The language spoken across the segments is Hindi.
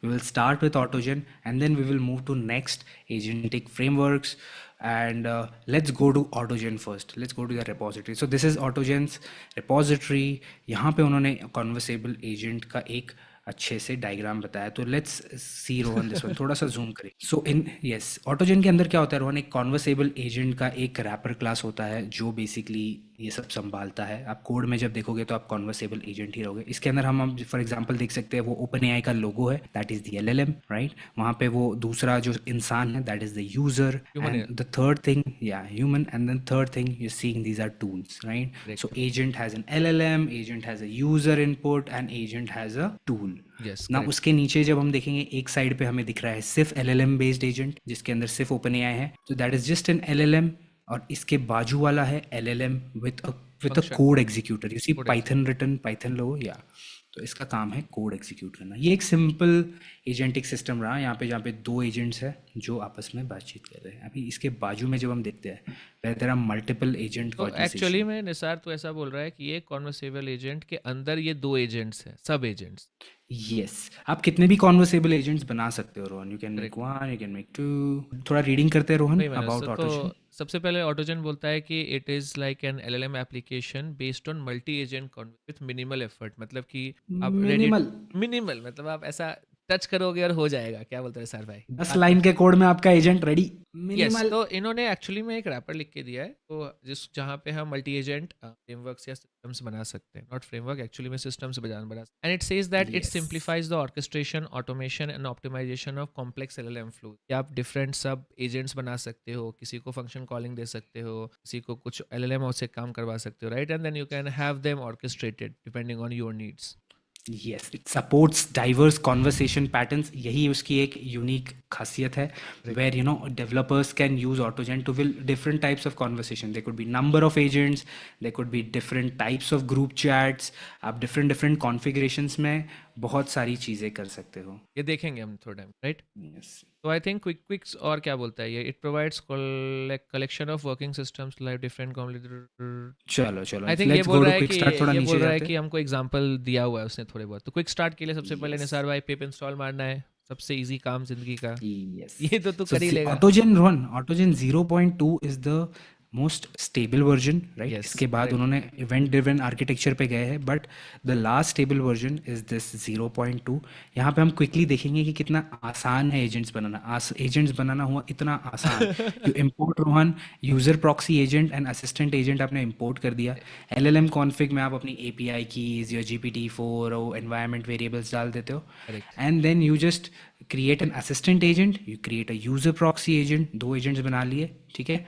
We will start with Autogen and then we will move to next agentic frameworks. And let's go to Autogen first. Let's go to the repository. So this is Autogen's repository. यहाँ पे उन्होंने conversable agent का एक अच्छे से डायग्राम बताया, तो let's see Rohan this one, थोड़ा सा जूम करें। सो इन यस ऑटोजन के अंदर क्या होता है रोहन, एक कॉन्वर्सेबल एजेंट का एक रैपर क्लास होता है जो बेसिकली ये सब संभालता है। आप कोड में जब देखोगे तो आप कॉन्वर्सेबल एजेंट ही रहोगे। इसके अंदर हम फॉर एग्जांपल देख सकते हैं वो ओपन एआई का लोगो है, that is the LLM, right. वहाँ पे वो दूसरा जो इंसान है that is the user, human and है। द थर्ड थिंग या human, and then third thing you seeing these are tools, right. So correct. agent has an LLM, agent has a user input and agent has a tool। Yes ना करेक्ट। उसके नीचे जब हम देखेंगे एक साइड पे हमें दिख रहा है सिर्फ LLM बेस्ड एजेंट जिसके अंदर सिर्फ ओपन एआई है, तो that is just an LLM। और इसके बाजू वाला है LLM with a function code executor. You see code Python written, Python लो या, तो इसका काम है कोड एग्जीक्यूट करना। ये एक सिंपल एजेंटिक सिस्टम रहा यहाँ पे, जहाँ पे दो एजेंट्स हैं जो आपस में बातचीत कर रहे हैं। अभी इसके बाजू में जब हम देखते हैं where there are multiple agent तो एक्चुअली conversation। में निसार तो ऐसा बोल रहा है कि ये कॉन्वर्सेबल एजेंट के अंदर ये दो एजेंट्स हैं, सब एजेंट्स। यस, आप कितने भी कॉन्वर्सेबल एजेंट्स बना सकते हो Rohan. You can make correct. One, you can make two. थोड़ा रीडिंग करते हैं रोहन वही मैंने अबाउट तो ऑटोजन। सबसे पहले ऑटोजन बोलता है कि it is like an LLM application based on multi agent with minimal effort. मतलब कि आप रेडी, मिनिमल, मिनिमल मतलब आप ऐसा टच करोगे और हो जाएगा। क्या बोलते हैं सर भाई? 10 लाइन के कोड में आपका एजेंट रेडी। Yes, minimal. तो इन्होंने एक्चुअली में एक रैपर लिख के दिया है, तो जिस जहाँ पे हम मल्टी एजेंट फ्रेमवर्क्स या सिस्टम्स बना सकते हैं, नॉट फ्रेमवर्क, एक्चुअली में सिस्टम्स बना सकते हैं। And it says that it yes, simplifies the orchestration, automation and optimisation of complex LLM flow. कि आप डिफरेंट सब एजेंट्स बना सकते हो, किसी को फंक्शन कॉलिंग दे सकते हो, किसी को कुछ एलएलएम से काम करवा सकते हो, right. And then you can have them orchestrated depending on your needs. Yes, it supports diverse conversation patterns, यही उसकी एक यूनिक खासियत है। Where you know developers can use AutoGen to build different types of conversation. They could be number of agents, they could be different types of group chats. आप डिफरेंट डिफरेंट कॉन्फ़िगरेशंस में बहुत सारी चीज़ें कर सकते हो। ये देखेंगे हम थोड़ा टाइम, राइट। यस, तो आई थिंक क्विक्स और क्या बोलता है ये, it provides collection of working systems like different. चलो चलो I think let's go to quick start, थोड़ा ये बोल नीचे रहा है जाते कि हमको एग्जांपल दिया हुआ है उसने थोड़े बहुत। तो क्विक स्टार्ट के लिए सबसे हैं। पहले यस, निसार भाई पिप इंस्टॉल मारना है, सबसे इजी काम जिंदगी का। yes, ये तो तू so कर ही लेगा। autogen run, autogen 0.2 is the most stable version, right. Yes इसके बाद करेक्ट। उन्होंने इवेंट ड्रिवन आर्किटेक्चर पे गए हैं, but the last stable version is this 0.2। यहाँ पे हम क्विकली देखेंगे कि कितना आसान है एजेंट्स बनाना। एजेंट्स बनाना हुआ इतना आसान। You import Rohan user proxy agent and assistant agent आपने इम्पोर्ट कर दिया। LLM कॉन्फ़िग में आप अपनी API कीज या GPT-4 और एनवायरनमेंट वेरिएबल्स डाल देते हो, correct. And then you just create an assistant agent, you create a user proxy agent. दो एजेंट्स बना लिए, ठीक है,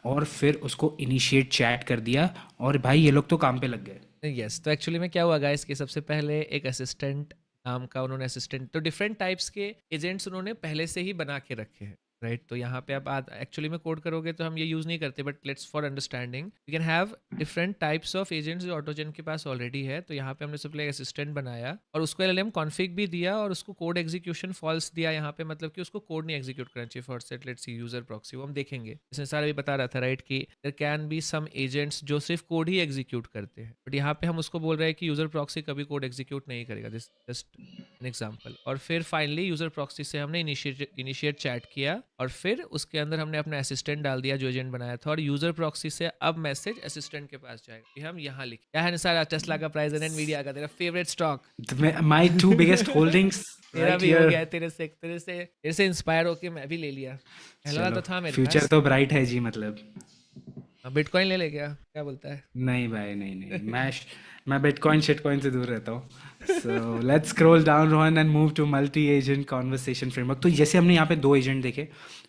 और फिर उसको इनिशिएट चैट कर दिया, और भाई ये लोग तो काम पे लग गए। यस, तो एक्चुअली में क्या हुआ गाइस कि सबसे पहले एक असिस्टेंट नाम का उन्होंने असिस्टेंट, तो डिफरेंट टाइप्स के एजेंट्स उन्होंने पहले से ही बना के रखे हैं, राइट। तो यहाँ पे आप एक्चुअली में कोड करोगे तो हम ये यूज़ नहीं करते, but let's for understanding we can have different types of agents जो ऑटोजन के पास ऑलरेडी है। तो यहाँ पे हमने सबसे पहले असिस्टेंट बनाया और उसको LLM कॉन्फ़िग भी दिया और उसको कोड एग्जीक्यूशन फॉल्स दिया यहाँ पे, मतलब कि उसको कोड नहीं एग्जीक्यूट करना चाहिए for set let's see user proxy. वो हम देखेंगे, इसमें सारा भी बता रहा था, राइट, कि there can be some agents जो सिर्फ कोड ही एग्जीक्यूट करते हैं, बट यहाँ पे हम उसको बोल रहे हैं कि यूजर प्रॉक्सी कभी कोड एग्जीक्यूट नहीं करेगा। This just an example. और फिर फाइनली यूजर प्रॉक्सी से हमने इनिशिएट चैट किया और फिर उसके अंदर हमने अपना असिस्टेंट डाल दिया जो एजेंट बनाया था, और यूजर प्रॉक्सी से अब मैसेज असिस्टेंट के पास जाएगा कि हम यहाँ लिख क्या है सारा टेस्ला का प्राइस एंड एनवीडिया का तेरा favourite stock. My two biggest holdings तेरा राइट भी हो हियर। गया है, तेरे से इंस्पायर होके मैं भी ले लिया। पहला वाला चलो, तो था मेरे फ्यूचर पास। तो ब्राइट है जी, मतलब। बिटकॉइन ले ले, क्या बोलता है? नहीं भाई, नहीं नहीं, मैं बिटकॉइन शिटकॉइन से दूर रहता हूँ। So let's scroll down Rohan and move to multi agent conversation framework. तो जैसे हमने यहाँ पे दो एजेंट देखे,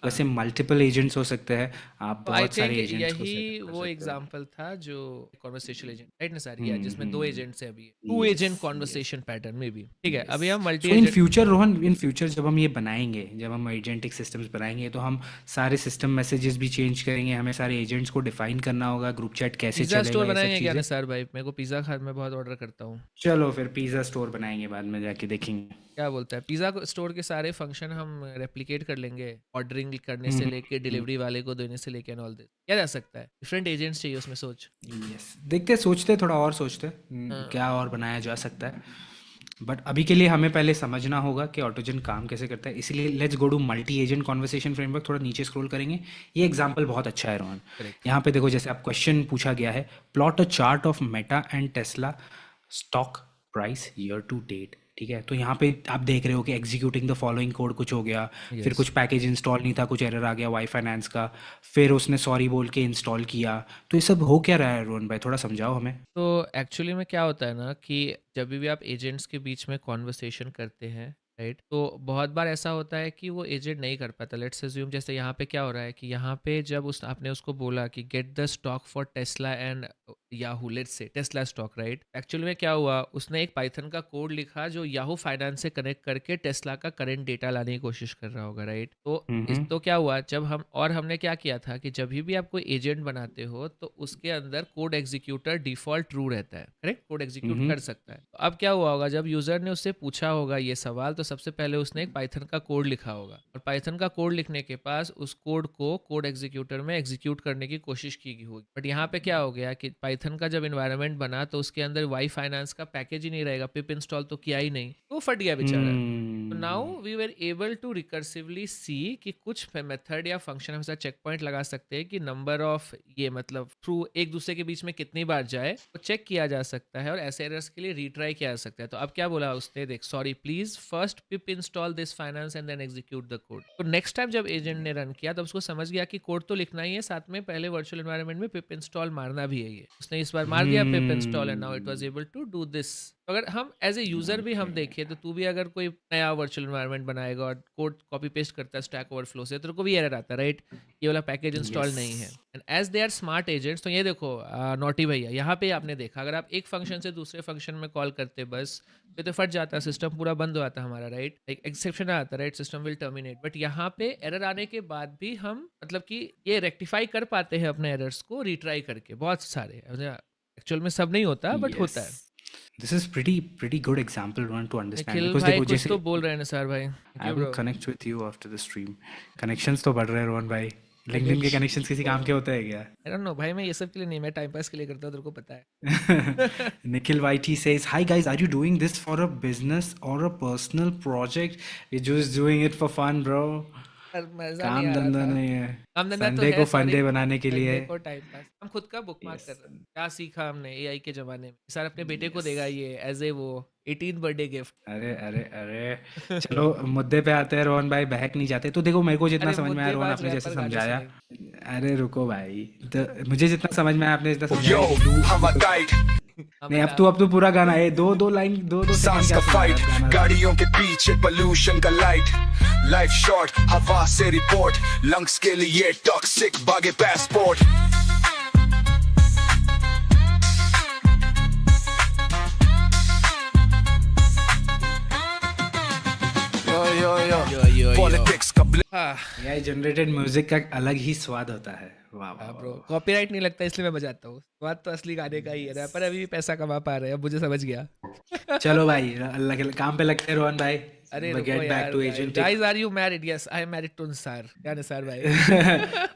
वैसे हाँ, मल्टीपल एजेंट्स हो सकते हैं। आप तो आई बहुत थिंक सारे एजेंट्स को यही सेटअप कर वो सकते हो। एग्जांपल था जो कॉन्वर्सेशनल एजेंट, राइट ना सर, या जिसमें दो हम्म, एजेंट्स है अभी, two yes, agent yes, conversation pattern में भी। ठीक है, यस। अभी हम multi so in agent. Future Rohan, in future जब हम ये बनाएंगे, जब हम एजेंटिक सिस्टम्स बनाएंगे, तो हम सारे सिस्टम मैसेजेस भी चेंज करेंगे। हमें सारे एजेंट्स को डिफाइन करना होगा, ग्रुप चैट कैसे पिज्जा स्टोर चलेगा, ये सब बनाएंगे क्या चीज़ें। ना सर भाई? मेरे को पिज्जा खा, मैं बहुत ऑर्डर करता हूँ। चलो फिर पिज़्ज़ा स्टोर बनाएंगे, बाद में जाके देखेंगे। क्या बोलता है? पिज्जा स्टोर के सारे फंक्शन हम रेप्लिकेट कर लेंगे, ऑर्डरिंग करने से हम्म, लेके डिलीवरी वाले को देने से लेके एंड ऑल दिस। क्या जा सकता है? डिफरेंट एजेंट्स चाहिए उसमें, सोच। यस, देखते सोचते थोड़ा और सोचते हाँ, क्या और बनाया जा सकता है। बट अभी के लिए हमें पहले समझना होगा कि ऑटोजन काम कैसे करता है, इसीलिए let's go to multi agent conversation framework. थोड़ा नीचे स्क्रॉल करेंगे, ये एग्जांपल बहुत अच्छा है रोहन। करेक्ट। यहाँ पे देखो, जैसे आप क्वेश्चन पूछा गया है, plot a chart of Meta and Tesla stock price year to date. ठीक है, तो यहाँ पे आप देख रहे हो कि एग्जीक्यूटिंग द फॉलोइंग कोड कुछ हो गया, फिर यस। कुछ पैकेज इंस्टॉल नहीं था, कुछ एरर आ गया वाई फाइनेंस का, फिर उसने सॉरी बोल के इंस्टॉल किया। तो ये सब हो क्या रहा है रोहन भाई, थोड़ा समझाओ हमें। तो एक्चुअली में क्या होता है ना कि जब भी आप एजेंट्स के बीच में कॉन्वर्सेशन करते हैं, राइट, तो बहुत बार ऐसा होता है कि वो एजेंट नहीं कर पाता। लेट्स अज्यूम जैसे यहाँ पे क्या हो रहा है कि यहाँ पे जब उस आपने उसको बोला कि get the stock for Tesla and Yahoo, let's say Tesla stock, right, actually में क्या हुआ, उसने एक पाइथन का कोड लिखा जो याहू फाइनेंस से कनेक्ट करके टेस्ला का करंट डेटा लाने की कोशिश कर रहा होगा, राइट। तो इस हम्म। तो क्या हुआ, जब हम और हमने क्या किया था कि जब भी आप कोई एजेंट बनाते हो तो उसके अंदर कोड एग्जीक्यूटर डिफॉल्ट ट्रू रहता है, करेक्ट, कोड एग्जीक्यूट हम्म। कर सकता है। तो अब क्या हुआ होगा, जब यूजर ने उससे पूछा होगा ये सवाल, तो सबसे पहले उसने एक पाइथन का कोड लिखा होगा, और पाइथन का कोड लिखने के पास उस कोड को कोड एग्जीक्यूटर में एग्जीक्यूट करने की कोशिश की गई होगी। बट यहाँ पे क्या हो गया कि पाइथन का जब इन्वायरमेंट बना तो उसके अंदर वाई फाइनेंस का पैकेज ही नहीं रहेगा, पिप इंस्टॉल तो किया ही नहीं, तो वो फट गया बेचारा। तो now hmm. We were able to recursively see कि कुछ मेथड या फंक्शन हम चेक पॉइंट लगा सकते हैं कि नंबर ऑफ ये मतलब थ्रू एक दूसरे के बीच में कितनी बार जाए, तो चेक किया जा सकता है और ऐसे एरर्स के लिए रीट्राई किया जा सकता है। तो अब क्या बोला उसने, देख, sorry please first pip install this finance and then execute the code. तो नेक्स्ट टाइम जब एजेंट ने रन किया तो उसको समझ गया कि कोड तो लिखना ही है, साथ में पहले वर्चुअल एनवायरनमेंट में पिप इंस्टॉल मारना भी है। ये उसने इस बार मार दिया pip install and now it was able to do this. अगर हम एज ए यूजर भी हम देखें तो तू भी अगर कोई नया वर्चुअल एनवायरनमेंट बनाएगा और कोड कॉपी पेस्ट करता है स्टैक ओवरफ्लो से, तेरे को भी एरर आता है, राइट, ये वाला पैकेज इंस्टॉल यस। नहीं है। And as they are smart agents, तो ये देखो नोटी भैया, यहाँ पे आपने देखा अगर आप एक फंक्शन से दूसरे फंक्शन में कॉल करते बस तो फट जाता है, सिस्टम पूरा बंद हो जाता है हमारा, राइट, एक एक्सेप्शन आता है, right, system will terminate. But यहाँ पे एरर आने के बाद भी हम मतलब कि ये रेक्टिफाई कर पाते हैं अपने एरर्स को रिट्राई करके, बहुत सारे। एक्चुअल में सब नहीं होता बट यस, होता है। This is pretty good example one to understand, Nikhil because भाई देखो कुछ तो जैसे बोल रहे हैं निसार भाई, thank I you will bro. Connect with you after the stream. Connections तो बढ़ रहे हैं रोहन भाई, लिंक्डइन के कनेक्शन कनेक्शंस किसी काम के होते हैं क्या? आई डोंट नो भाई, मैं ये सब के लिए नहीं, मैं टाइम पास के लिए करता हूँ, तेरे को पता है। Nikhil YT says, "Hi guys, are you doing this for a business or a personal project? We're just doing it for fun, bro. पर मजा नहीं काम आ रहा धंधा था। नहीं है, काम धंधा तो संडे है, को फन सॉरी, डे बनाने के लिए। संडे को टाइम पास, हम खुद का बुक मार्क कर यस। रहे हैं। क्या सीखा हमने एआई के जमाने में, सर अपने बेटे को यस। देगा ये एज ए वो 18 बर्थडे गिफ्ट। अरे अरे अरे, चलो मुद्दे पे आते हैं रोहन भाई, बहक नहीं जाते। तो देखो, मेरे को जितना अरे समझ में आया रोहन, मुद्देबाज आपने जैसे रैपर गाने समझाया, सुनेंगे। अरे रुको भाई, तो मुझे जितना समझ में आया, आपने जितना समझाया Yo, कि do I'm a guide, हाँ नहीं, बता। अब तो पूरा गाना है, दो लाइन, दो सेकंड सांस क्या का सुना रहा है फाइट, अब गाना। गाड़ियों के पीछे पोल्यूशन का लाइट, लाइफ शॉर्ट, हवा से रिपोर्ट, लंग्स के लिए टॉक्सिक, भागे पासपोर्ट। Yo, yo, yo, यो पॉलिटिक्स का हाँ एआई जनरेटेड म्यूजिक का अलग ही स्वाद होता है। वाह वाह ब्रो, वाह। कॉपीराइट नहीं लगता इसलिए मैं बजाता हूँ, बात तो असली गाने का ही है, रैपर अभी भी पैसा कमा पा रहे हैं, अब मुझे समझ गया। चलो भाई, काम पे लगते हैं रोहन भाई। अरे रुको गेट बैक यार, two agent. Guys are you married? Yes I am married to Nisar. क्या निसार भाई?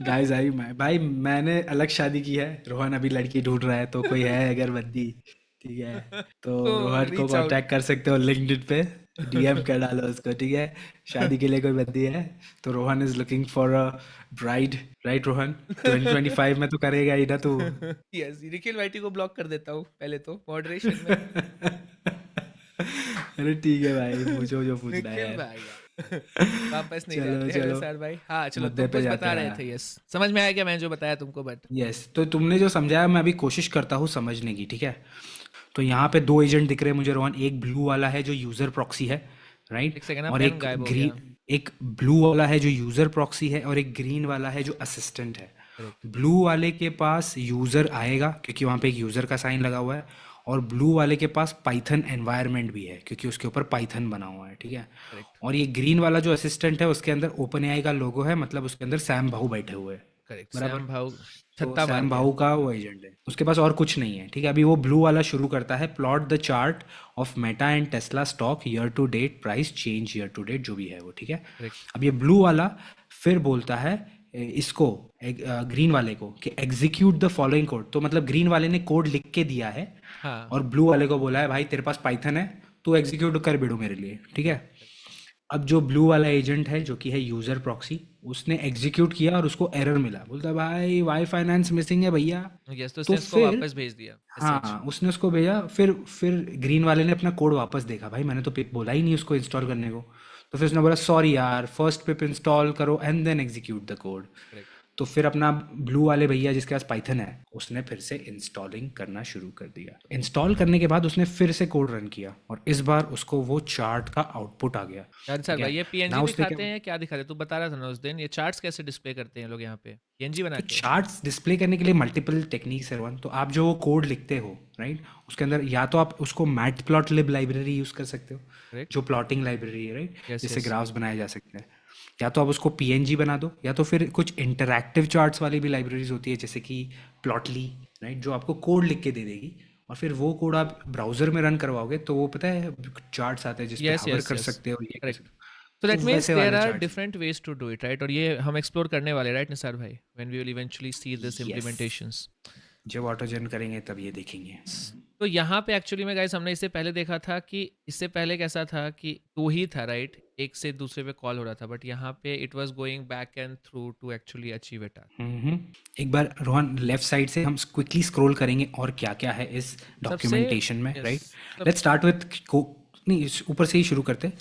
गाइस आई भाई, मैंने अलग शादी की है, रोहन अभी लड़की ढूंढ रहा है, तो कोई है अगर बंदी, ठीक है, तो तो रोहन को reach out। कांटेक्ट कर सकते हो लिंक्डइन पे, डीएम कर डालो उसको, ठीक है। शादी के लिए कोई बंदी है तो Rohan is looking for a bride, right Rohan? 2025 में तो करेगा ही ना तू। यस, निखिल वाइटी को ब्लॉक कर देता हूँ पहले तो मॉडरेशन में। अरे ठीक है भाई, पूछो जो पूछना निखिल है। भाई वापस नहीं चलो जाते हैं चलो, सर भाई। हाँ चलो, मुद्दे तुम पे कुछ जाते बता रहे हैं। थे। यस, समझ में आया क्या मैं जो बताया तुमको? बट यस, तो तुमने जो समझाया मैं अभी कोशिश करता हूँ समझने की, ठीक है। तो यहाँ पे दो एजेंट दिख रहे हैं मुझे रोहन, एक ब्लू वाला है जो यूजर प्रॉक्सी है, राइट, एक सेकंड, और पेन एक गायब हो ग्रीन, गया। एक ब्लू वाला है जो यूजर प्रॉक्सी है, और एक ग्रीन वाला है जो असिस्टेंट है। करेक्ट। ब्लू वाले के पास यूजर आएगा क्योंकि वहाँ पे एक यूजर का साइन लगा हुआ है, और ब्लू वाले के पास पाइथन एनवायरनमेंट भी है क्योंकि उसके ऊपर पाइथन बना हुआ है, ठीक है। करेक्ट। और ये ग्रीन वाला जो असिस्टेंट है उसके अंदर ओपन एआई का लोगो है, मतलब उसके अंदर सैम भाऊ बैठे हुए हैं, करेक्ट, बराबर। सैम भाव तो छत्ता मार सैम के। भाऊ का वो एजेंट है, उसके पास और कुछ नहीं है, ठीक है। अभी वो ब्लू वाला शुरू करता है, plot the chart of Meta and Tesla stock year to date, price change year to date, जो भी है वो, ठीक है। करेक्ट। अब ये ब्लू वाला फिर बोलता है इसको, ग्रीन वाले को, कि एग्जीक्यूट द फॉलोइंग कोड। तो मतलब ग्रीन वाले ने कोड लिख के दिया है हाँ और ब्लू वाले को बोला है भाई तेरे पास पाइथन है तू एग्जीक्यूट कर बिडो मेरे लिए, ठीक है। अब जो ब्लू वाला एजेंट है जो कि है यूजर प्रॉक्सी, उसने एग्जीक्यूट किया और उसको एरर मिला, बोलता है भाई वाई फाइनेंस मिसिंग है भैया। यस, तो तो उसने उसको फिर वापस भेज दिया मैसेज। हाँ, उसने उसको भेजा, फिर ग्रीन वाले ने अपना कोड वापस देखा, भाई मैंने तो पिप बोला ही नहीं उसको इंस्टॉल करने को। तो फिर उसने बोला सॉरी यार, फर्स्ट पिप इंस्टॉल करो and then execute the code. Correct. तो फिर अपना ब्लू वाले भैया जिसके पास पाइथन है, उसने फिर से इंस्टॉलिंग करना शुरू कर दिया। इंस्टॉल करने के बाद उसने फिर से कोड रन किया और इस बार उसको वो चार्ट का आउटपुट आ गया, यार सर ठीक भाई, है। ये पीएनजी ना उसने दिखाते क्या, हैं, क्या दिखाते हैं? तू बता रहा था ना उस दिन, ये चार्ट्स कैसे डिस्प्ले करते हैं लोग यहाँ पे पीएनजी बना तो के? चार्ट्स डिस्प्ले करने के लिए मल्टीपल टेक्निक्स है रोहन। तो आप जो वो कोड लिखते हो, राइट, उसके अंदर या तो आप उसको मैटप्लॉटलिब लाइब्रेरी यूज़ कर सकते हो, करेक्ट। जो प्लॉटिंग लाइब्रेरी है, राइट, यस जिससे यस। ग्राफ्स बनाए जा सकते हैं। या तो आप उसको पीएनजी बना दो, या तो फिर कुछ इंटरैक्टिव चार्ट्स वाली भी लाइब्रेरीज होती है जैसे कि प्लॉटली, राइट, जो आपको कोड लिख के दे देगी और फिर वो कोड आप ब्राउजर में रन करवाओगे तो वो पता है चार्ट्स आते हैं जिस पे यस हवर यस कर यस। सकते हो, ये कर करेक्ट। सकते हो। So तो that means वैसे there वाले are चार्ट्स हैं। different ways to do it, right? और ये हम एक्सप्लोर करने वाले, राइट निसार भाई, when we will eventually see this yes, implementations. जब ऑटोजन करेंगे तब ये देखेंगे। तो यहाँ पे एक्चुअली में गाइस हमने इससे पहले देखा था कि इससे पहले कैसा था कि दो ही था, राइट, एक से दूसरे पे कॉल हो रहा था, बट यहाँ पे it was going back and through to actually achieve it. एक बार रोहन लेफ्ट साइड से हम क्विकली स्क्रॉल करेंगे और क्या क्या है इस सबसे डॉक्यूमेंटेशन में, यस, राइट। सब लेट्स स्टार्ट विथ नहीं, ऊपर से ही शुरू करते।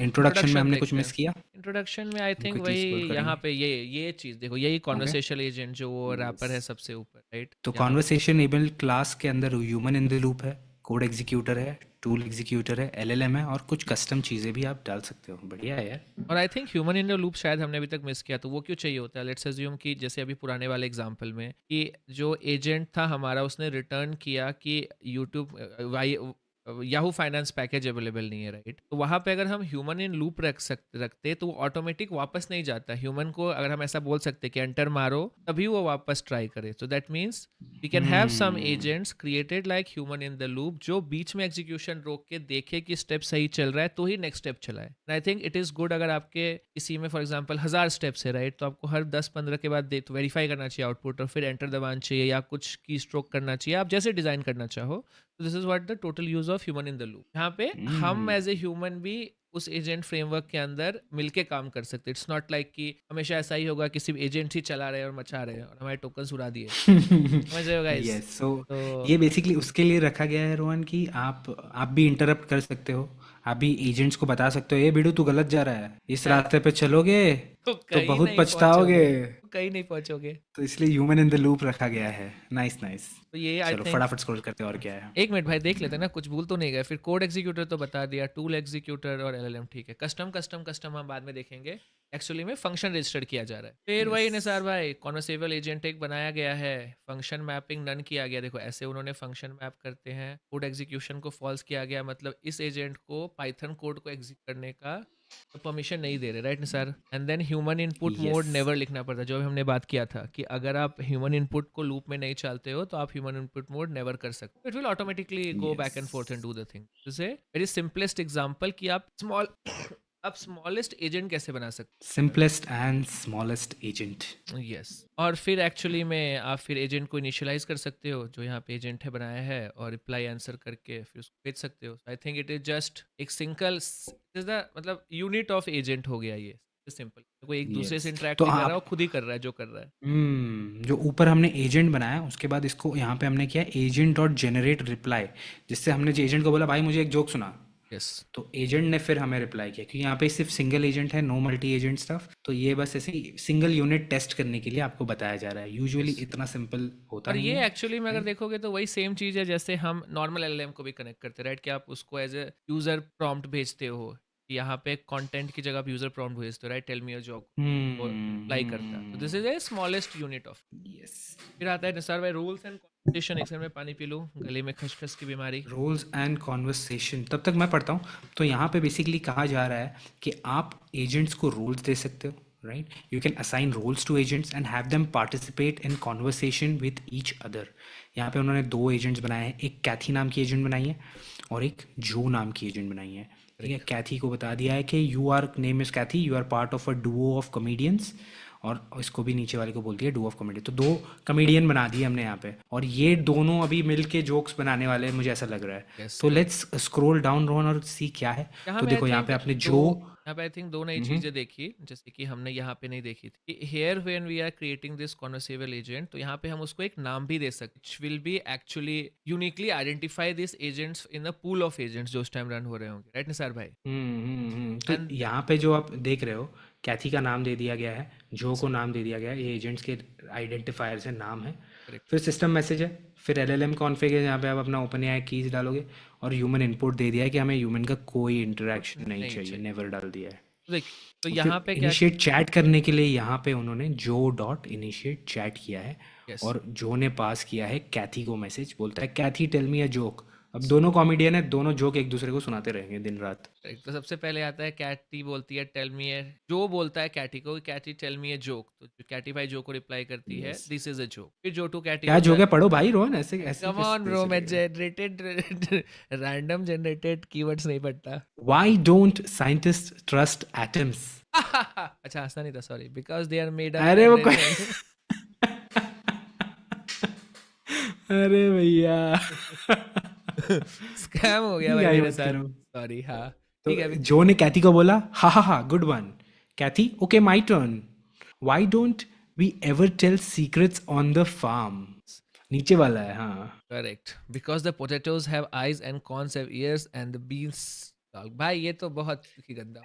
इंट्रोडक्शन में इंट्रोडक्शन हमने कुछ देखते मिस हैं। किया, इंट्रोडक्शन में आई हम थिंक क्विकली वही स्क्रॉल यहाँ करेंगे। पे ये चीज़ देखो, यही ओके, कॉन्वर्सेशनल एजेंट जो वो रैपर है सबसे ऊपर, राइट तो यहाँ। कॉन्वर्सेशन एबल क्लास के अंदर ह्यूमन इन द लूप है, कोड एग्जीक्यूटर है, टूल एग्जीक्यूटर है, एलएलएम है और कुछ कस्टम चीज़ें भी आप डाल सकते हो। बढ़िया है यार। और I think human in the loop शायद हमने अभी तक मिस किया, तो वो क्यों चाहिए होता है? लेट्स अज्यूम कि जैसे अभी पुराने वाले एग्जांपल में कि जो एजेंट था हमारा, उसने रिटर्न किया कि YouTube Yahoo finance package available नहीं है, राइट। तो वहाँ पे अगर हम ह्यूमन इन लूप रखते तो वो ऑटोमेटिक वापस नहीं जाता। ह्यूमन को अगर हम ऐसा बोल सकते कि एंटर मारो तभी वो वापस ट्राई करे। So that means we can have some agents created like human in the loop जो बीच में एग्जीक्यूशन रोक के देखे कि स्टेप सही चल रहा है तो ही नेक्स्ट स्टेप चलाए। I think it is good अगर आपके किसी में फॉर एग्जाम्पल 1000 स्टेप्स है, राइट, तो आपको हर 10-15 के बाद तो वेरीफाई करना चाहिए आउटपुट और फिर एंटर दबाना चाहिए या कुछ की स्ट्रोक करना चाहिए, आप जैसे डिज़ाइन करना चाहो। तो this is what the total use of human in the loop. यहाँ पे हम एज ए ह्यूमन भी उस एजेंट फ्रेमवर्क के अंदर मिलके काम कर सकते। इट्स नॉट लाइक कि हमेशा ऐसा ही होगा कि सिर्फ एजेंट ही चला रहे हैं और मचा रहे हैं और हमारे टोकन्स उड़ा दिए। समझ रहे हो गाइस? यस, सो तो ये बेसिकली उसके लिए रखा गया है रोहन कि आप भी इंटरप्ट कर सकते हो, आप भी एजेंट्स को बता सकते हो ये बिडू तू गलत जा रहा है, इस रास्ते पे चलोगे तो तो कहीं बहुत नहीं पछताओगे। पहुंचोगे, कहीं नहीं पहुंचोगे। तो इसलिए ह्यूमन इन द लूप रखा गया है। Nice nice. तो ये आई चलो थिंक, फटाफट स्क्रॉल करते हैं और क्या है। एक मिनट भाई देख लेते हैं ना, कुछ भूल तो नहीं गए। फिर कोड एग्जीक्यूटर तो बता दिया, टूल एग्जीक्यूटर और एलएलएम, ठीक है। कस्टम हम बाद में देखेंगे। एक्चुअली में फंक्शन रजिस्टर किया जा रहा है। फिर वही निसार भाई, कॉन्वर्सेबल एजेंट एक बनाया गया है, फंक्शन मैपिंग नन किया गया। देखो ऐसे उन्होंने फंक्शन मैप करते हैं, कोड एग्जीक्यूशन को फॉल्स किया गया, मतलब इस एजेंट को पाइथन कोड को एग्जीक्यूट करने का परमिशन नहीं दे रहे, right Nisar. And then human input mode yes, never लिखना पड़ता, जो हमने बात किया था कि अगर आप ह्यूमन इनपुट को लूप में नहीं चालते हो तो आप ह्यूमन इनपुट मोड नेवर कर सकते। It will automatically go back and fourth and do the thing. जैसे वेरी सिंपलेस्ट एग्जांपल कि आप आप स्मॉलेस्ट एजेंट कैसे बना सकते सिंपलेस्ट एंड स्मॉलेस्ट एजेंट। हो। यस, और फिर एक्चुअली में आप फिर एजेंट को इनिशियलाइज कर सकते हो, जो यहाँ पे एजेंट है बनाया है, और रिप्लाई आंसर करके फिर उसको भेज सकते हो। I think it is just एक सिंगल इज द मतलब यूनिट ऑफ एजेंट हो गया ये, सिंपल। कोई एक दूसरे से यस, इंटरेक्ट तो नहीं कर रहा, वो आप खुद ही कर रहा है जो कर रहा है। जो ऊपर हमने एजेंट बनाया उसके बाद इसको यहाँ पे हमने किया एजेंट डॉट जेनरेट रिप्लाई, जिससे हमने जो एजेंट को बोला भाई मुझे एक जोक सुना, यस, तो एजेंट ने फिर हमें रिप्लाई किया। क्योंकि यहाँ पे सिर्फ सिंगल एजेंट है, नो मल्टी एजेंट स्टफ, तो ये बस ऐसे सिंगल यूनिट टेस्ट करने के लिए आपको बताया जा रहा है। Usually yes. इतना सिंपल होता और नहीं ये है। एक्चुअली में अगर देखोगे तो वही सेम चीज़ है जैसे हम नॉर्मल एलएलएम को भी कनेक्ट करते हैं, राइट, कि आप उसको एज ए यूज़र प्रॉम्प्ट भेजते हो, कि यहाँ पे कंटेंट की जगह आप यूज़र प्रॉम्प्ट भेजते हो, right, tell me your job, वो अप्लाई करता है। तो this is a smallest unit of. Yes, फिर आता है निसार भाई रूल्स एंड कॉन्वर्सेशन। एक सेकंड में पानी पी लूँ, गले में खसखस की बीमारी। रोल्स एंड कॉन्वर्सेशन, तब तक मैं पढ़ता हूँ। तो यहाँ पे बेसिकली कहा जा रहा है कि आप एजेंट्स को रोल्स दे सकते हो, right. You can assign roles to agents and have them participate in conversation with each other. यहाँ पे उन्होंने दो एजेंट्स बनाए हैं, एक कैथी नाम की एजेंट बनाई है और एक जो नाम की एजेंट बनाई है, ठीक है। कैथी को बता दिया है कि you are name is Cathy, you are part of a duo of comedians, और इसको भी नीचे वाले को बोल दिया डू ऑफ कॉमेडी। तो 2 कॉमेडियन बना दिए हमने यहाँ पे, और ये दोनों अभी मिल के जोक्स बनाने वाले हैं, मुझे ऐसा लग रहा है। यस तो लेट्स स्क्रॉल डाउन रोहन और सी क्या है। यहाँ तो पे आई देखो यहाँ थिंक पे आपने दो जो यहाँ पे आई थिंक दो नई हम्म, चीजें देखी जैसे कि हमने यहाँ पे नहीं देखी थी। Here when we are creating this conversable agent, तो यहाँ पे हम उसको एक नाम भी दे सकते, which will be actually uniquely identify this agents in a pool of agents जो उस टाइम रन हो रहे होंगे, राइट निसार भाई? तो एंड यहाँ पे जो आप देख रहे हो, कैथी का नाम दे दिया गया है, जो को नाम दे दिया गया है, ये एजेंट्स के आइडेंटिफायर से नाम है। करेक्ट फिर सिस्टम मैसेज है, फिर एलएलएम कॉन्फ़िग है जहाँ पे आप अपना ओपन एआई कीज डालोगे, और ह्यूमन इनपुट दे दिया है कि हमें ह्यूमन का कोई इंटरेक्शन नहीं नहीं चाहिए, चाहिए। नेवर डाल दिया है। तो देख तो और यहाँ फिर पे क्या, इनिशिएट चैट करने के लिए यहाँ पे उन्होंने जो डॉट इनिशिएट चैट किया है, यस और जो ने पास किया है कैथी को मैसेज, बोलता है कैथी टेल मी अ जोक। अब दोनों कॉमेडियन है, दोनों जोक एक दूसरे को सुनाते रहेंगे दिन रात। करेक्ट। तो सबसे पहले आता है कैटी बोलती है टेल मी ए, जो बोलता है कैटी को Katie tell me a joke, तो कैटी भाई जो को रिप्लाई करती है yes, this is a joke. फिर जो टू कैटी क्या बोलता जोक है है, पढ़ो भाई रोहन, ऐसे ऐसे कम ऑन कैसे ब्रो, मैं चलेगा। जनरेटेड रैंडम जनरेटेड कीवर्ड्स नहीं पढ़ता। Why don't scientists trust atoms? अच्छा हंसना नहीं था, sorry, because they are made up अरे वो एंड कोई अरे भैया स्कैम हो गया भाई क्या ही मेरे बात साथ, करो। सॉरी। हाँ तो ठीक है अभी। जो ने कैथी को बोला ha ha ha good one, Cathy okay my turn, why don't we ever tell secrets on the farm, नीचे वाला है हाँ। Correct, because the potatoes have eyes and corns have ears and the beans. भाई ये तो बहुत ही गंदा।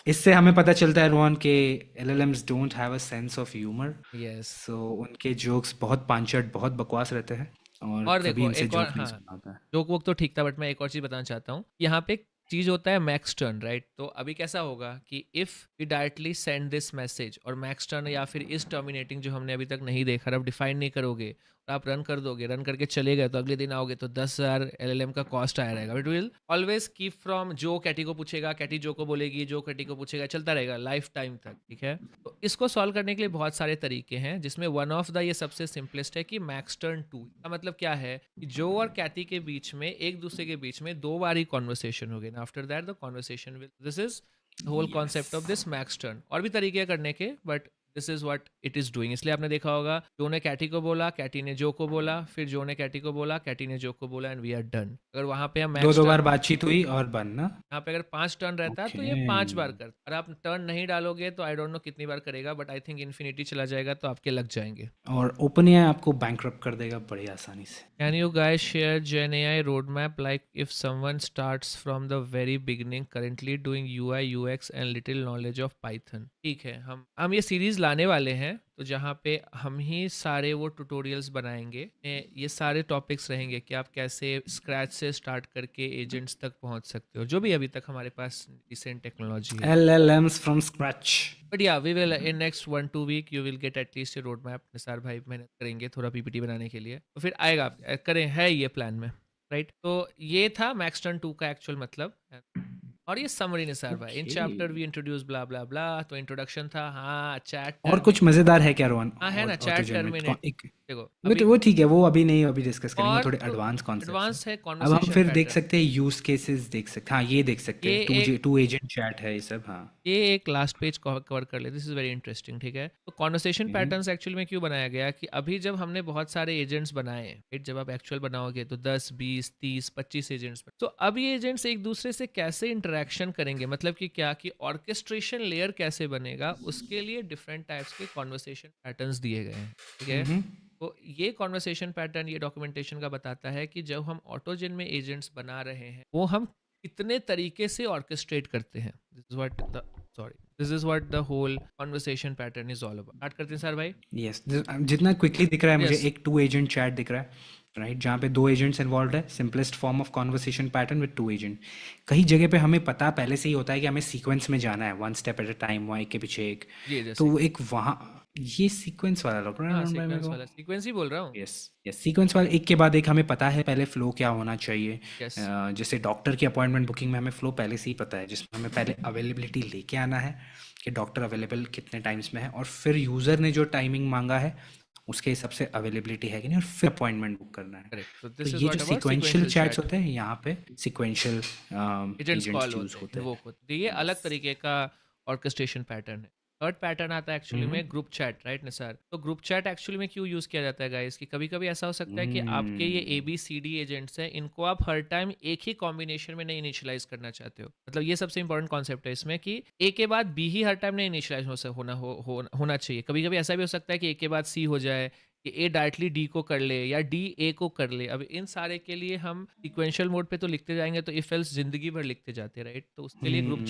इससे हमें पता चलता है रोहन के LLMs don't have a sense of humour, yes so उनके जोक्स बहुत पांचट, बहुत बकवास रहते हैं, और और कभी देखो इनसे एक और, जोक नहीं हाँ सुना होता है। जोक वोक तो ठीक था, बट मैं एक और चीज़ बताना चाहता हूँ। यहाँ पे एक चीज़ होता है मैक्स टर्न, राइट? तो अभी कैसा होगा कि if we directly send this message, और मैक्स टर्न या फिर इस टर्मिनेटिंग जो हमने अभी तक नहीं देखा, आप डिफाइन नहीं करोगे और आप रन कर दोगे, रन करके चले गए, तो अगले दिन आओगे तो 10,000 एलएलएम का कॉस्ट आया रहेगा। It will always keep from, जो कैटी को पूछेगा कैटी जो को बोलेगी, जो कैटी को पूछेगा, चलता रहेगा लाइफ टाइम तक, ठीक है? तो इसको सॉल्व करने के लिए बहुत सारे तरीके हैं, जिसमें वन ऑफ द ये सबसे सिंपलेस्ट है कि मैक्स टर्न 2 का मतलब क्या है कि जो और कैटी के बीच में, एक दूसरे के बीच में 2 बार ही कॉन्वर्सेशन होगी, after that the conversation will, this is the whole concept of this max turn. और भी तरीके हैं करने के, but this is what it is doing. इसलिए आपने देखा होगा जो ने कैटी को बोला, कैटी ने जो को बोला, फिर जो ने कैटी को बोला, कैटी ने जो को बोला, एंड वी आर डन। अगर वहां पे हम दो मैक्स दो टर्न, बार बातचीत हुई और बन ना। यहाँ पे अगर 5 टर्न रहता है तो ये 5 बार ओके, कर, और आप टर्न नहीं डालोगे तो आई डोंट नो कितनी बार करेगा, बट आई थिंक इन्फिनिटी चला जाएगा तो आपके लग जाएंगे। और ओपन एआई आपको बैंकरप्ट कर देगा बड़ी आसानी से। Can you guys share Gen AI roadmap, like if someone starts from the very beginning, currently doing UI UX and little knowledge of Python? ठीक है, हम ये सीरीज लाने वाले हैं, तो जहाँ पे हम ही सारे वो ट्यूटोरियल्स बनाएंगे, ये सारे टॉपिक्स रहेंगे कि आप कैसे स्क्रैच से स्टार्ट करके एजेंट्स तक पहुँच सकते हो, जो भी अभी तक हमारे पास रिसेंट टेक्नोलॉजी है। LLMs from scratch। बट या we will in next 1-2 week you will get at least a road map. Nisar भाई मेहनत करेंगे थोड़ा पीपीटी बनाने के लिए, तो फिर आएगा, आप करें, है ये प्लान में, राइट? तो ये था मैक्स टर्न 2 का एक्चुअल मतलब। और ये समरी निसार भाई, in okay, chapter we introduce blah blah blah, तो इंट्रोडक्शन था। हाँ चैट और कुछ मजेदार है क्या रोहन? हाँ है ना, चैट ऑटोजन में टर्मिनेट, एक देखो वो अभी तो वो ठीक है, वो अभी नहीं, अभी डिस्कस करेंगे, और थोड़े तो एडवांस कॉन्सेप्ट्स हैं। एडवांस है अब हम कॉन्वर्सेशन फिर देख पैटर्न। सकते हैं यूज केसेस, देख सकते हैं, हाँ ये देख सकते ये हैं, एक टू एजेंट चैट है ये सब, हाँ। ये एक लास्ट पेज कवर कर ले, दिस इज वेरी इंटरेस्टिंग, ठीक है? तो कॉन्वर्सेशन पैटर्न्स एक्चुअली में क्यों बनाया गया कि अभी जब हमने बहुत सारे एजेंट्स बनाए, राइट, जब आप एक्चुअल बनाओगे तो 10 20 30 25 एजेंट्स, तो अब ये एजेंट्स एक दूसरे से कैसे इंटरेक्शन करेंगे, मतलब कि क्या कि ऑर्केस्ट्रेशन लेयर कैसे बनेगा, उसके लिए डिफरेंट टाइप्स के कॉन्वर्सेशन पैटर्न्स दिए गए हैं, ठीक है? तो ये कॉन्वर्सेशन पैटर्न ये डॉक्यूमेंटेशन का बताता है कि जब हम ऑटोजन में एजेंट्स बना रहे हैं, वो हम कितने तरीके से ऑर्केस्ट्रेट करते हैं। This is what the whole conversation pattern is all about. Start करते हैं सर भाई। यस, जितना क्विकली दिख रहा है मुझे, Yes. एक टू एजेंट चैट दिख रहा है, राइट, जहाँ पे 2 एजेंट्स इन्वॉल्व है, simplest form of conversation pattern with 2 agent. कई जगह पे हमें पता पहले से ही होता है कि हमें सीक्वेंस में जाना है, 1 स्टेप एट अ टाइम, वहाँ एक के पीछे एक। ये जैसे तो वो एक वहाँ ये सीक्वेंस वाला लग रहा हाँ है मेरे सीक्वेंस को। वाला, सीक्वेंस ही बोल रहा हूँ। यस यस, सीक्वेंस वाले एक के बाद एक हमें पता है पहले फ्लो क्या होना चाहिए। यस जैसे डॉक्टर की अपॉइंटमेंट बुकिंग में हमें फ्लो पहले से ही पता है, जिसमें हमें पहले अवेलेबिलिटी लेके आना है कि डॉक्टर अवेलेबल कितने टाइम्स में है, और फिर यूज़र ने जो टाइमिंग मांगा है उसके हिसाब से अवेलेबिलिटी है कि नहीं, और फिर अपॉइंटमेंट बुक करना है। करेक्ट। तो तो दिस इज ये व्हाट जो about sequential sequential chats chat, होते हैं, यहाँ पे sequential agents agents call choose होते हैं, होते हैं। इन्वोक होते हैं, ये अलग तरीके का ऑर्केस्ट्रेशन पैटर्न है। थर्ड पैटर्न आता है एक्चुअली में ग्रुप चैट, राइट ना सर? तो ग्रुप चैट एक्चुअली में क्यों यूज़ किया जाता है गाइस, कि कभी कभी ऐसा हो सकता है कि आपके ये ABCD एजेंट्स हैं, इनको आप हर टाइम एक ही कॉम्बिनेशन में नहीं इनिशियलाइज करना चाहते हो। मतलब ये सबसे इंपॉर्टेंट कॉन्सेप्ट है इसमें कि A के बाद B ही हर टाइम नहीं इनिशियलाइज होना चाहिए। कभी कभी ऐसा भी हो सकता है कि A के बाद C हो जाए, कि A डायरेक्टली D को कर ले या D A को कर ले। अब इन सारे के लिए हम सीक्वेंशियल मोड पे तो लिखते जाएंगे, तो इफ एल्स जिंदगी भर लिखते जाते, राइट? तो उसके लिए ग्रुप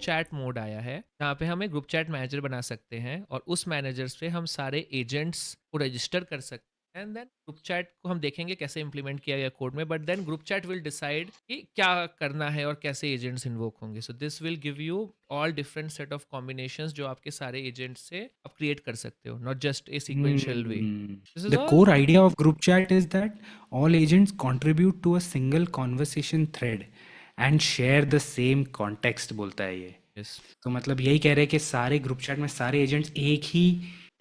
चैट मोड आया है, जहाँ पे हमें ग्रुप चैट मैनेजर बना सकते हैं और उस मैनेजर से हम सारे एजेंट्स को रजिस्टर कर सकते हैं। एंड देन ग्रुप चैट को हम देखेंगे कैसे इंप्लीमेंट किया गया कोड में, but then group chat will decide कि क्या करना है और कैसे एजेंट्स इन्वोक होंगे। So this will give you all different set of combinations जो आपके सारे एजेंट्स से आप क्रिएट कर सकते हो, not just a sequential way. This is The all. core idea of group chat is that all agents contribute to a single conversation thread and share the same context बोलता है ये। यस, तो मतलब यही कह रहे हैं कि सारे ग्रुप चैट में सारे एजेंट्स एक ही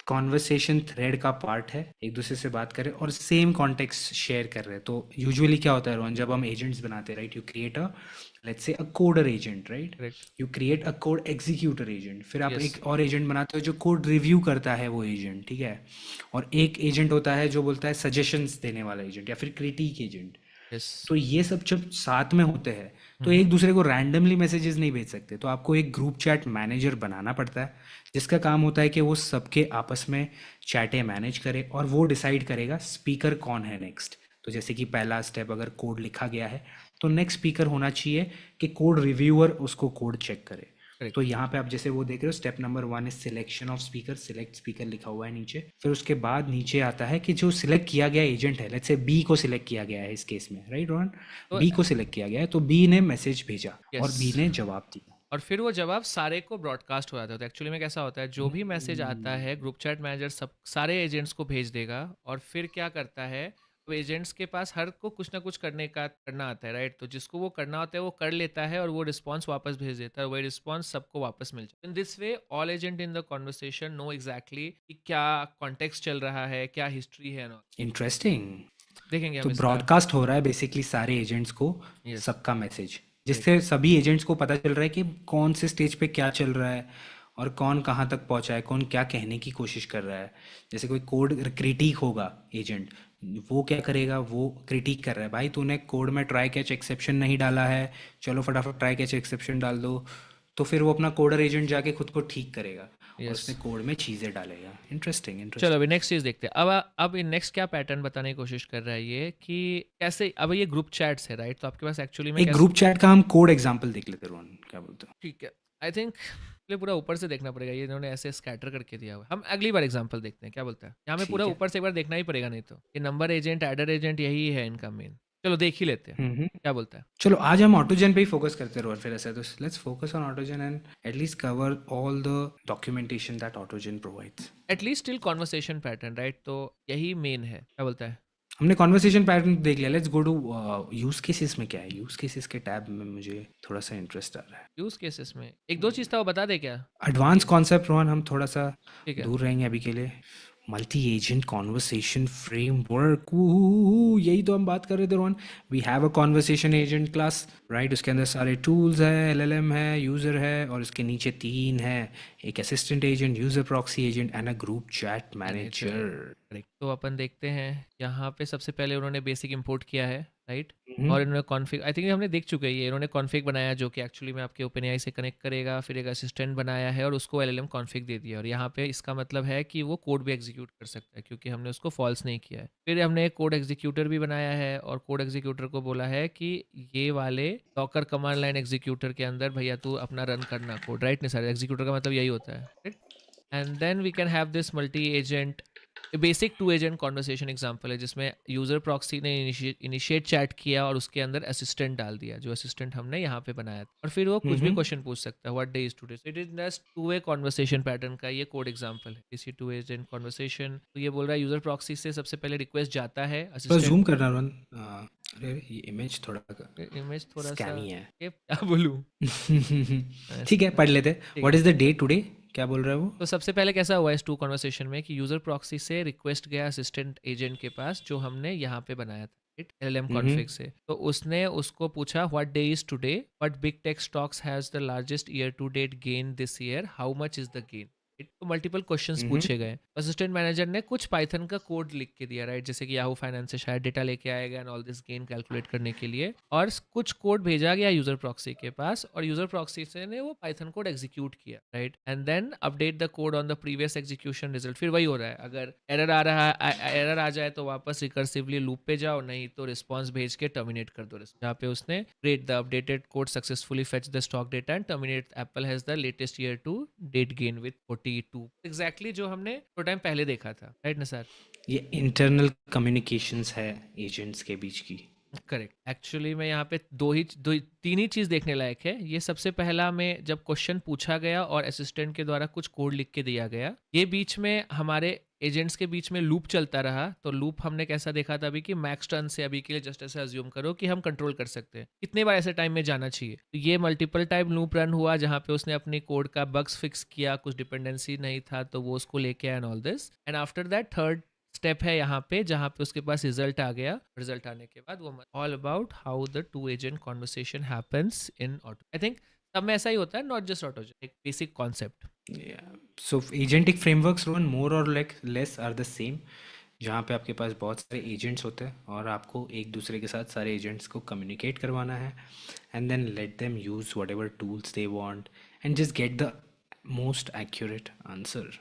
कॉन्वर्सेशन थ्रेड का पार्ट है, एक दूसरे से बात कर रहे हैं और सेम कॉन्टेक्स्ट शेयर कर रहे हैं। तो यूजुअली क्या होता है रोहन, जब हम एजेंट्स बनाते हैं, right, you create a let's say a coder agent, right, correct, you create a code executor agent, फिर आप यस, एक और एजेंट बनाते हो जो कोड रिव्यू करता है वो एजेंट, ठीक है, और एक एजेंट होता है जो बोलता है सजेशंस देने वाला एजेंट या फिर क्रिटिक एजेंट। यस, तो ये सब जब साथ में होते हैं तो एक दूसरे को रैंडमली मैसेजेस नहीं भेज सकते, तो आपको एक ग्रुप चैट मैनेजर बनाना पड़ता है जिसका काम होता है कि वो सबके आपस में चैटें मैनेज करे और वो डिसाइड करेगा स्पीकर कौन है नेक्स्ट। तो जैसे कि पहला स्टेप अगर कोड लिखा गया है तो नेक्स्ट स्पीकर होना चाहिए कि कोड रिव्यूअर उसको कोड चेक करे। करेक्ट, तो यहाँ पे आप जैसे वो देख रहे हो, step number 1 is selection of speaker, select speaker लिखा हुआ है नीचे। फिर उसके बाद नीचे आता है कि जो सिलेक्ट किया गया एजेंट है, लेट्स से बी को सिलेक्ट किया गया है इस केस में, राइट रोहन, तो बी को सिलेक्ट किया गया है, तो बी ने मैसेज भेजा और यस, बी ने जवाब दिया। और फिर वो जवाब सारे को ब्रॉडकास्ट हो जाता है। तो एक्चुअली में कैसा होता है, जो भी मैसेज आता है ग्रुप चैट मैनेजर सब सारे एजेंट्स को भेज देगा, और फिर क्या करता है, तो एजेंट्स के पास हर को कुछ ना कुछ करना आता है, राइट? तो जिसको वो करना होता है वो कर लेता है और वो रिस्पॉन्स वापस भेज देता है, वही रिस्पॉन्स सबको वापस मिल जाता है। In this way all agent in the conversation know exactly कि क्या कॉन्टेक्स्ट चल रहा है, क्या हिस्ट्री है ना। इंटरेस्टिंग। देखेंगे तो हम इसका। ब्रॉडकास्ट हो रहा है बेसिकली सारे एजेंट्स को यस, सबका मैसेज, जिससे सभी एजेंट्स को पता चल रहा है कि कौन से स्टेज पे क्या चल रहा है और कौन कहाँ तक पहुँचा है, कौन क्या कहने की कोशिश कर रहा है। जैसे कोई कोड क्रिटिक होगा एजेंट, वो क्या करेगा, वो क्रिटिक कर रहा है, भाई तूने कोड में ट्राई कैच एक्सेप्शन नहीं डाला है, चलो फटाफट ट्राई कैच एक्सेप्शन डाल दो। तो फिर वो अपना कोडर एजेंट जाके खुद को ठीक करेगा और यस। उसने कोड में चीज़ें डालेगा। इंटरेस्टिंग, चलो इंटरेस्टिंग। अभी नेक्स्ट चीज देखते हैं। अब ये नेक्स्ट क्या पैटर्न बताने की कोशिश कर रहा है ये, कि कैसे अब ये ग्रुप चैट्स है, राइट? तो आपके पास एक्चुअली में एक ग्रुप चैट का हम कोड एग्जांपल देख लेते हैं रोहन, क्या बोलते हो? ठीक है, आई थिंक पूरा ऊपर से देखना पड़ेगा, ये इन्होंने ऐसे स्कैटर करके दिया हुआ है। हम अगली बार एग्जांपल देखते हैं, क्या बोलता है? यहाँ में ठीक पूरा है। ऊपर से एक बार देखना ही पड़ेगा, नहीं तो ये नंबर एजेंट, एडर एजेंट यही है इनका मेन। चलो देख ही लेते हैं क्या बोलता है। चलो आज हम ऑटोजन पे ही फोकस करते रहो, फिर ऐसा तो let's focus on AutoGen and at least cover all the documentation that AutoGen provides. At least still conversation pattern, right? तो यही मेन है, क्या बोलता है? हमने कॉन्वर्सेशन पैटर्न देख लिया, let's go to use cases में। क्या है यूज केसेस के टैब में मुझे थोड़ा सा इंटरेस्ट आ रहा है। यूज केसेस में एक दो चीज था, वो बता दे क्या? एडवांस कॉन्सेप्ट रोहन, हम थोड़ा सा ठीक है, दूर रहेंगे अभी के लिए। मल्टी एजेंट कॉन्वर्सेशन फ्रेमवर्क, यही तो हम बात कर रहे थे Rohan. We have a conversation agent class, right, उसके अंदर सारे टूल्स है, LLM है, यूज़र है, और उसके नीचे 3 है, एक assistant agent, user proxy agent and a group chat manager. Correct. तो अपन देखते हैं यहाँ पे सबसे पहले उन्होंने बेसिक इंपोर्ट किया है, राइट? और इन्होंने कॉन्फ़िग, आई थिंक हमने देख चुके हैं ये, इन्होंने कॉन्फ़िग बनाया जो कि एक्चुअली में आपके OpenAI से कनेक्ट करेगा, फिर एक असिस्टेंट बनाया है और उसको LLM कॉन्फ़िग दे दिया। और यहाँ पे इसका मतलब है कि वो कोड भी एग्जीक्यूट कर सकता है क्योंकि हमने उसको फॉल्स नहीं किया है। फिर हमने एक कोड एग्जीक्यूटर भी बनाया है और कोड एग्जीक्यूटर को बोला है कि ये वाले डॉकर कमांड लाइन एग्जीक्यूटर के अंदर भैया तू अपना रन करना कोड, राइट? नहीं सर, एग्जीक्यूटर का मतलब यही होता है, right? And then we can have this multi agent basic 2 agent conversation example है जिसमें यूजर प्रॉक्सी ने इनिशिएट चैट किया और उसके अंदर असिस्टेंट डाल दिया, जो असिस्टेंट हमने यहाँ पे बनाया था, और फिर वो कुछ भी क्वेश्चन पूछ सकता है, what day is today. It is just 2 way conversation pattern का ये कोड एग्जांपल है, इसी 2 एजेंट कॉन्वर्सेशन। तो ये बोल रहा है यूजर प्रॉक्सी से सबसे पहले रिक्वेस्ट जाता है बस असिस्टेंट। जूम करना रोहन। अरे ये इमेज थोड़ा इमेज थोड़ा सा स्कैमी है। ये क्या बोलूँ? ठीक है, पढ़ लेते। What is the day today, क्या बोल रहा है वो? तो सबसे पहले कैसा हुआ इस 2 कॉन्वर्सेशन में कि यूजर प्रॉक्सी से रिक्वेस्ट गया असिस्टेंट एजेंट के पास जो हमने यहाँ पे बनाया था, LLM Mm-hmm. config से। तो उसने उसको पूछा what day is today, what big tech stocks has the largest year to date gain this year, how much is the gain. तो मल्टीपल क्वेश्चंस Mm-hmm. पूछे गए। असिस्टेंट मैनेजर ने कुछ पाइथन का कोड लिख के दिया, राइट, जैसे कि याहू फाइनेंस से शायद डेटा लेके आएगा and all this gain calculate करने के लिए, और कुछ कोड भेजा गया यूजर प्रॉक्सी के पास, और यूजर प्रॉक्सी से ने वो पाइथन कोड एग्जीक्यूट किया, right, and then update the code on the previous execution result. फिर वही हो रहा है, अगर एरर आ रहा है, एरर आ जाए तो वापस रिकर्सिवली लूप पे जाओ, नहीं तो रिस्पॉन्स भेज के टर्मिनेट कर दो। जहाँ पे उसने create the updated code successfully fetch the stock data and terminate Apple has the latest year to date gain with 42, exactly जो हमने थोड़ा टाइम पहले देखा था, राइट ना सर? ये इंटरनल कम्युनिकेशंस है एजेंट्स के बीच की। करेक्ट। एक्चुअली में यहाँ पे तीन ही चीज़ देखने लायक है। ये सबसे पहला में जब क्वेश्चन पूछा गया और असिस्टेंट के द्वारा कुछ कोड लिख के दिया गया, ये बीच में हमारे एजेंट्स के बीच में लूप चलता रहा। तो लूप हमने कैसा देखा था अभी कि मैक्स टर्न से, अभी के लिए जस्ट ऐसे अज्यूम करो कि हम कंट्रोल कर सकते हैं कितने बार ऐसे टाइम में जाना चाहिए। तो ये मल्टीपल टाइम लूप रन हुआ जहाँ पे उसने अपनी कोड का बग्स फिक्स किया, कुछ डिपेंडेंसी नहीं था तो वो उसको लेके आया and all this, and after that third step है यहाँ पे जहाँ पे उसके पास रिजल्ट आ गया। रिजल्ट आने के बाद वो all about how the two agent conversation happens in auto. I think सब में ऐसा ही होता है, नॉट जस्ट ऑटोजन, एक basic concept. Yeah. So agentic frameworks run more or like less are the same, जहाँ पे आपके पास बहुत सारे एजेंट्स होते हैं और आपको एक दूसरे के साथ सारे एजेंट्स को कम्युनिकेट करवाना है, and then let them use whatever tools they want and just get the most accurate answer.